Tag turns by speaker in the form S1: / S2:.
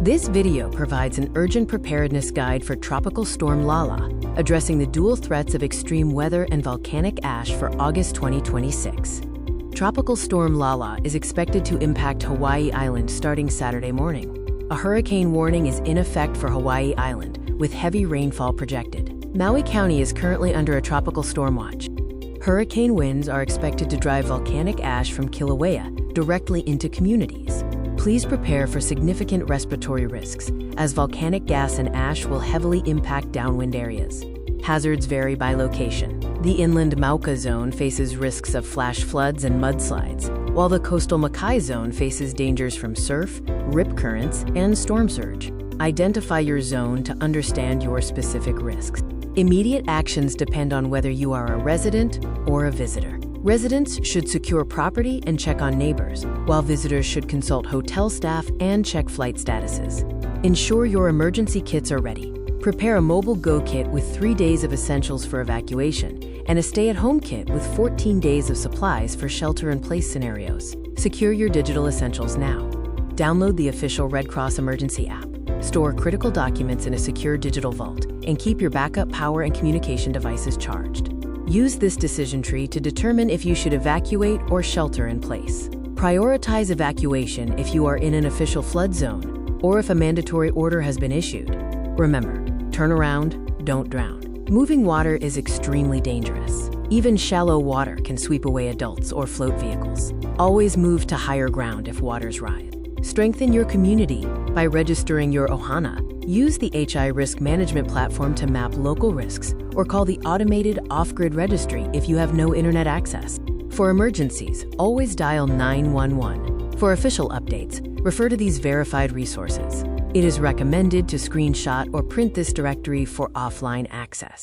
S1: This video provides an urgent preparedness guide for Tropical Storm Lala, addressing the dual threats of extreme weather and volcanic ash for August 2026. Tropical Storm Lala is expected to impact Hawaii Island starting Saturday morning. A hurricane warning is in effect for Hawaii Island, with heavy rainfall projected. Maui County is currently under a tropical storm watch. Hurricane winds are expected to drive volcanic ash from Kīlauea directly into communities. Please prepare for significant respiratory risks, as volcanic gas and ash will heavily impact downwind areas. Hazards vary by location. The inland Mauka zone faces risks of flash floods and mudslides, while the coastal Makai zone faces dangers from surf, rip currents, and storm surge. Identify your zone to understand your specific risks. Immediate actions depend on whether you are a resident or a visitor. Residents should secure property and check on neighbors, while visitors should consult hotel staff and check flight statuses. Ensure your emergency kits are ready. Prepare a mobile go kit with 3 days of essentials for evacuation and a stay-at-home kit with 14 days of supplies for shelter-in-place scenarios. Secure your digital essentials now. Download the official Red Cross emergency app. Store critical documents in a secure digital vault and keep your backup power and communication devices charged. Use this decision tree to determine if you should evacuate or shelter in place. Prioritize evacuation if you are in an official flood zone or if a mandatory order has been issued. Remember, turn around, don't drown. Moving water is extremely dangerous. Even shallow water can sweep away adults or float vehicles. Always move to higher ground if waters rise. Strengthen your community by registering your Ohana. Use the HI risk management platform to map local risks, or call the automated off-grid registry if you have no internet access. For emergencies, always dial 911. For official updates, refer to these verified resources. It is recommended to screenshot or print this directory for offline access.